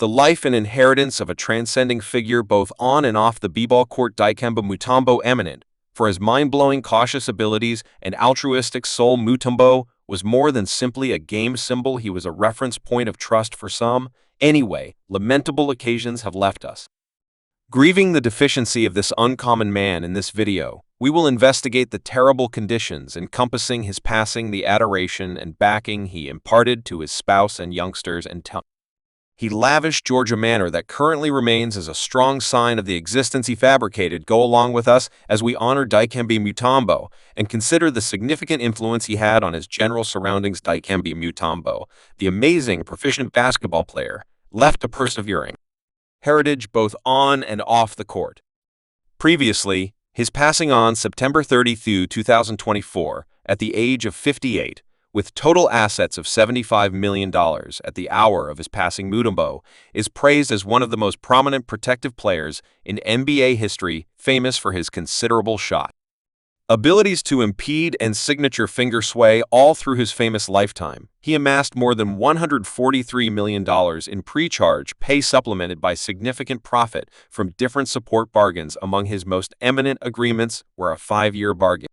The life and inheritance of a transcending figure both on and off the b-ball court, Dikembe Mutombo, eminent for his mind-blowing cautious abilities and altruistic soul. Mutombo was more than simply a game symbol. He was a reference point of trust for some. Anyway, lamentable occasions have left us. Grieving the deficiency of this uncommon man, in this video, we will investigate the terrible conditions encompassing his passing, the adoration and backing he imparted to his spouse and youngsters, and he lavished Georgia manner that currently remains as a strong sign of the existence he fabricated. Go along with us as we honor Dikembe Mutombo and consider the significant influence he had on his general surroundings. Dikembe Mutombo, the amazing proficient basketball player, left a persevering heritage both on and off the court. Previously, his passing on September 30, 2024, at the age of 58, with total assets of $75 million at the hour of his passing, Mutombo is praised as one of the most prominent protective players in NBA history, famous for his considerable shot abilities to impede and signature finger sway. All through his famous lifetime, he amassed more than $143 million in pre-charge pay, supplemented by significant profit from different support bargains. Among his most eminent agreements were a 5-year bargain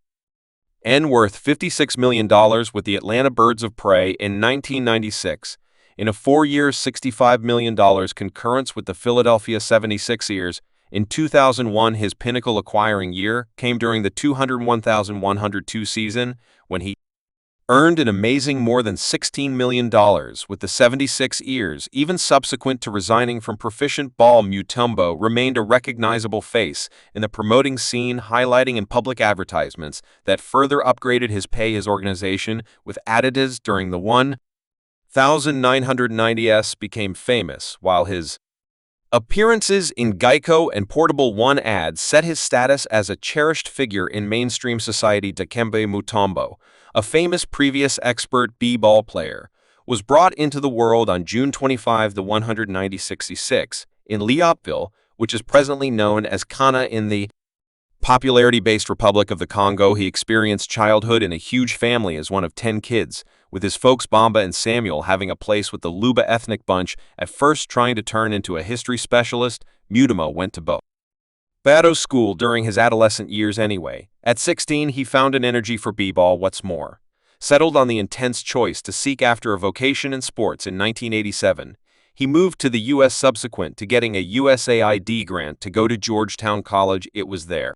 worth $56 million with the Atlanta Birds of Prey in 1996, in a 4-year $65 million concurrence with the Philadelphia 76ers. In 2001, his pinnacle acquiring year came during the 201,102 season, when he earned an amazing more than $16 million with the 76ers. Even subsequent to resigning from proficient ball, Mutombo remained a recognizable face in the promoting scene, highlighting in public advertisements that further upgraded his pay. His organization with Adidas during the 1990s became famous, while his appearances in Geico and Portable One ads set his status as a cherished figure in mainstream society. Dikembe Mutombo, a famous previous expert b-ball player, was brought into the world on June 25, 1966, in Leopoldville, which is presently known as Ghana, in the popularity-based Republic of the Congo. He experienced childhood in a huge family as one of 10 kids, with his folks Bamba and Samuel having a place with the Luba ethnic bunch. At first trying to turn into a history specialist, Mutombo went to Bado school during his adolescent years anyway. At 16, he found an energy for b-ball. What's more, settled on the intense choice to seek after a vocation in sports. In 1987, he moved to the U.S. subsequent to getting a USAID grant to go to Georgetown College. It was there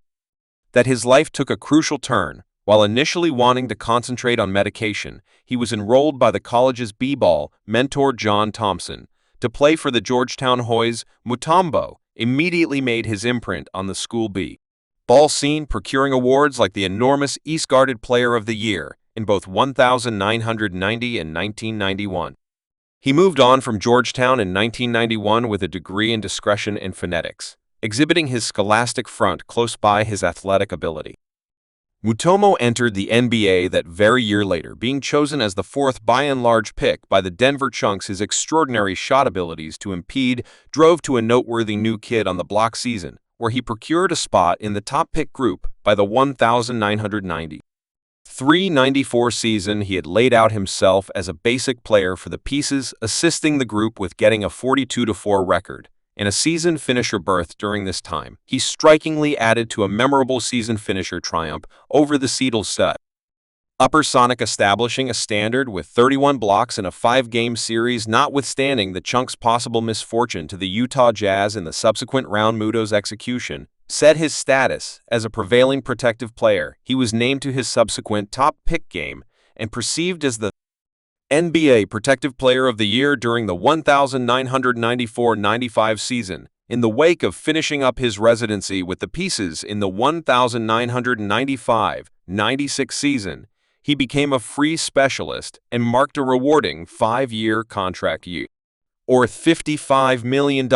that his life took a crucial turn. While initially wanting to concentrate on medication, he was enrolled by the college's b-ball mentor John Thompson to play for the Georgetown Hoyas. Mutombo immediately made his imprint on the school b-ball scene, procuring awards like the enormous East Guarded Player of the Year in both 1990 and 1991. He moved on from Georgetown in 1991 with a degree in discretion and phonetics, exhibiting his scholastic front close by his athletic ability. Mutombo entered the NBA that very year later, being chosen as the 4th by-and-large pick by the Denver Chunks. His extraordinary shot abilities to impede drove to a noteworthy new kid on the block season, where he procured a spot in the top pick group by the 1993-94 season. He had laid out himself as a basic player for the pieces, assisting the group with getting a 42-4 record and a season finisher berth. During this time, he strikingly added to a memorable season finisher triumph over the Seattle stud Upper Sonic, establishing a standard with 31 blocks in a 5-game series. Notwithstanding the Chunks' possible misfortune to the Utah Jazz in the subsequent round, Mutombo's execution set his status as a prevailing protective player. He was named to his subsequent top pick game and perceived as the NBA Protective Player of the Year during the 1994-95 season. In the wake of finishing up his residency with the Pieces in the 1995-96 season, he became a free specialist and marked a rewarding 5-year contract year, or $55 million,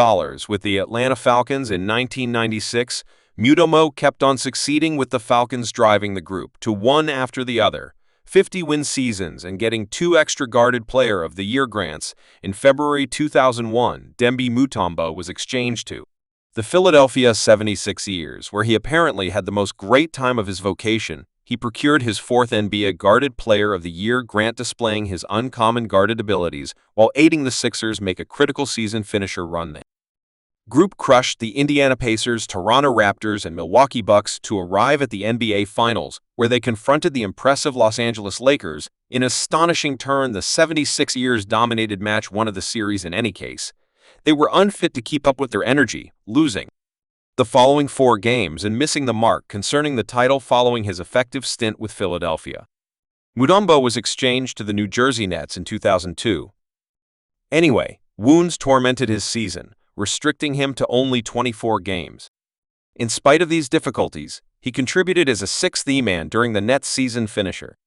with the Atlanta Falcons. In 1996, Mutombo kept on succeeding, with the Falcons driving the group to one after the other 50-win seasons and getting 2 extra Guarded Player of the Year grants. In February 2001, Dikembe Mutombo was exchanged to the Philadelphia 76ers, where he apparently had the most great time of his vocation. he procured his fourth NBA Guarded Player of the Year grant, displaying his uncommon guarded abilities while aiding the Sixers make a critical season finisher run. The group crushed the Indiana Pacers, Toronto Raptors, and Milwaukee Bucks to arrive at the NBA Finals, where they confronted the impressive Los Angeles Lakers. In an astonishing turn, the 76ers dominated Match 1 of the series in any case. They were unfit to keep up with their energy, losing the following 4 games and missing the mark concerning the title following his effective stint with Philadelphia. Mutombo was exchanged to the New Jersey Nets in 2002. Anyway, wounds tormented his season, restricting him to only 24 games. In spite of these difficulties, he contributed as a sixth E-man during the Nets' season finisher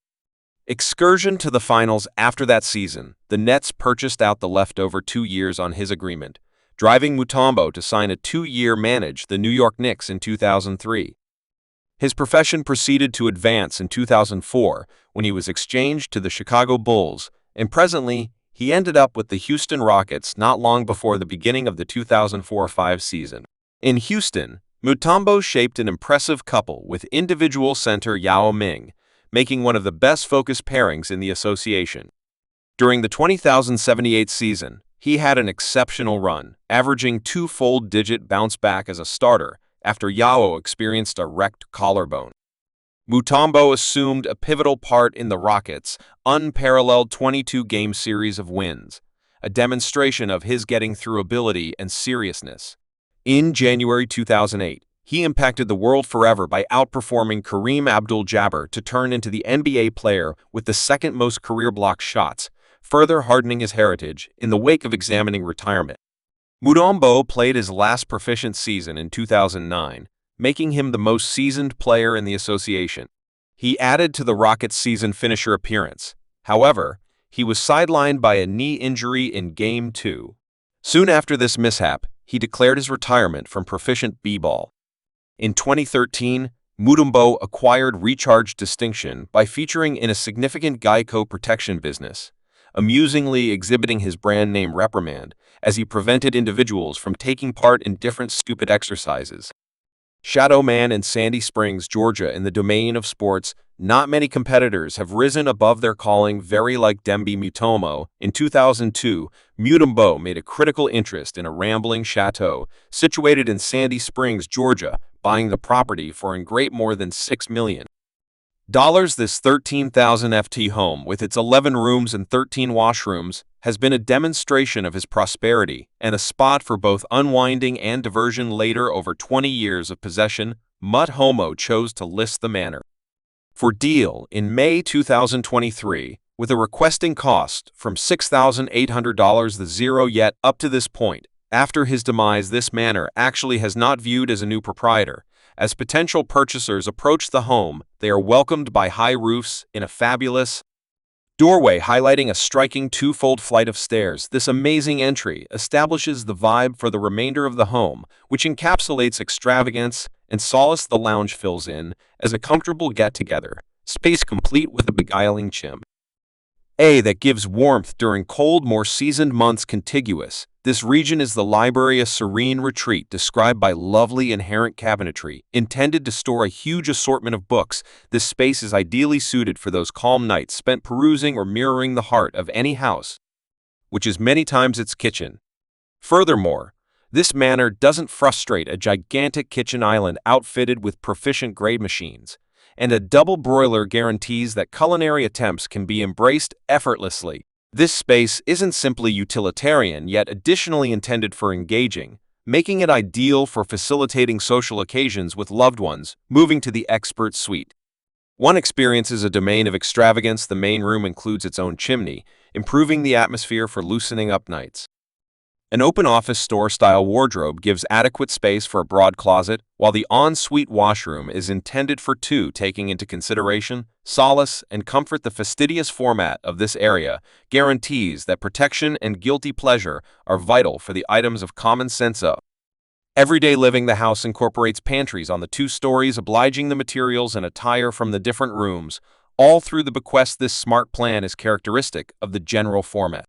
excursion to the finals. After that season, the Nets purchased out the leftover 2 years on his agreement, driving Mutombo to sign a 2-year manage the New York Knicks in 2003. His profession proceeded to advance in 2004 when he was exchanged to the Chicago Bulls, and presently he ended up with the Houston Rockets not long before the beginning of the 2004-05 season. In Houston, Mutombo shaped an impressive couple with individual center Yao Ming, making one of the best focus pairings in the association. During the 20,078 season, he had an exceptional run, averaging 2-digit bounce back as a starter after Yao experienced a wrecked collarbone. Mutombo assumed a pivotal part in the Rockets' unparalleled 22-game series of wins, a demonstration of his getting through ability and seriousness. In January 2008, he impacted the world forever by outperforming Kareem Abdul-Jabbar to turn into the NBA player with the second most career block shots, further hardening his heritage in the wake of examining retirement. Mutombo played his last proficient season in 2009, making him the most seasoned player in the association. He added to the Rockets' season finisher appearance. However, he was sidelined by a knee injury in Game 2. Soon after this mishap, he declared his retirement from proficient b-ball. In 2013, Mutombo acquired recharge distinction by featuring in a significant Geico protection business, amusingly exhibiting his brand name reprimand as he prevented individuals from taking part in different stupid exercises. Shadow Man in Sandy Springs, Georgia. In the domain of sports, not many competitors have risen above their calling, very like Dikembe Mutombo. In 2002, Mutombo made a critical interest in a rambling chateau situated in Sandy Springs, Georgia, buying the property for in great more than $6 million. This 13,000 FT home, with its 11 rooms and 13 washrooms, has been a demonstration of his prosperity and a spot for both unwinding and diversion. Later, over 20 years of possession, Mutombo chose to list the manor for deal in May 2023, with a requesting cost from $6,800. The zero yet up to this point. After his demise, this manor actually has not viewed as a new proprietor. As potential purchasers approach the home, they are welcomed by high roofs in a fabulous doorway highlighting a striking 2-fold flight of stairs. This amazing entry establishes the vibe for the remainder of the home, which encapsulates extravagance and solace. The lounge fills in as a comfortable get-together space, complete with a beguiling chimney that gives warmth during cold, more seasoned months. Contiguous, this region is the library, a serene retreat described by lovely inherent cabinetry, intended to store a huge assortment of books. This space is ideally suited for those calm nights spent perusing or mirroring the heart of any house, which is many times its kitchen. Furthermore, this manor doesn't frustrate. A gigantic kitchen island outfitted with proficient grade machines and a double broiler guarantees that culinary attempts can be embraced effortlessly. This space isn't simply utilitarian, yet additionally intended for engaging, making it ideal for facilitating social occasions with loved ones. Moving to the expert suite, one experiences a domain of extravagance. The main room includes its own chimney, improving the atmosphere for loosening up nights. An open office store-style wardrobe gives adequate space for a broad closet, while the en-suite washroom is intended for 2, taking into consideration solace and comfort. The fastidious format of this area guarantees that protection and guilty pleasure are vital for the items of common sense of everyday living. The house incorporates pantries on the 2 stories, obliging the materials and attire from the different rooms, all through the bequest. This smart plan is characteristic of the general format,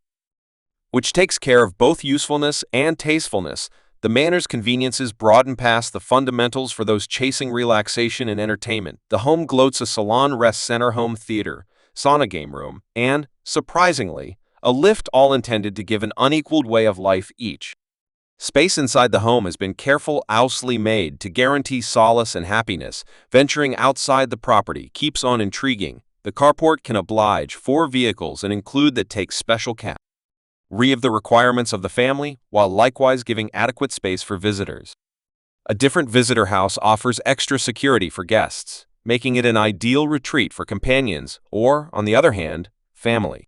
which takes care of both usefulness and tastefulness. The manor's conveniences broaden past the fundamentals for those chasing relaxation and entertainment. The home gloats a salon rest center, home theater, sauna, game room, and, surprisingly, a lift, all intended to give an unequaled way of life each. Space inside the home has been carefully made to guarantee solace and happiness. Venturing outside the property keeps on intriguing. The carport can oblige 4 vehicles and include that take special care of the requirements of the family, while likewise giving adequate space for visitors. A different visitor house offers extra security for guests, making it an ideal retreat for companions or, on the other hand, family.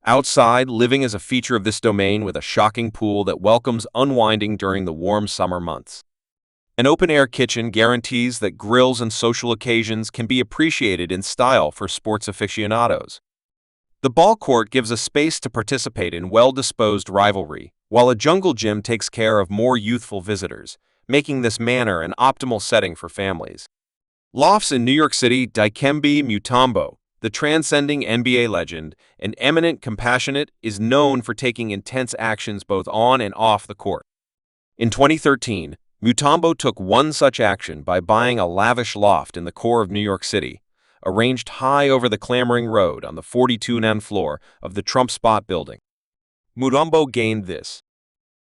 Outside living is a feature of this domain, with a shocking pool that welcomes unwinding during the warm summer months. An open-air kitchen guarantees that grills and social occasions can be appreciated in style for sports aficionados. The ball court gives a space to participate in well-disposed rivalry, while a jungle gym takes care of more youthful visitors, making this manor an optimal setting for families. Lofts in New York City. Dikembe Mutombo, the transcending NBA legend and eminent compassionate, is known for taking intense actions both on and off the court. In 2013, Mutombo took one such action by buying a lavish loft in the core of New York City, arranged high over the clambering road on the 42nd floor of the Trump Spot building. Mutombo gained this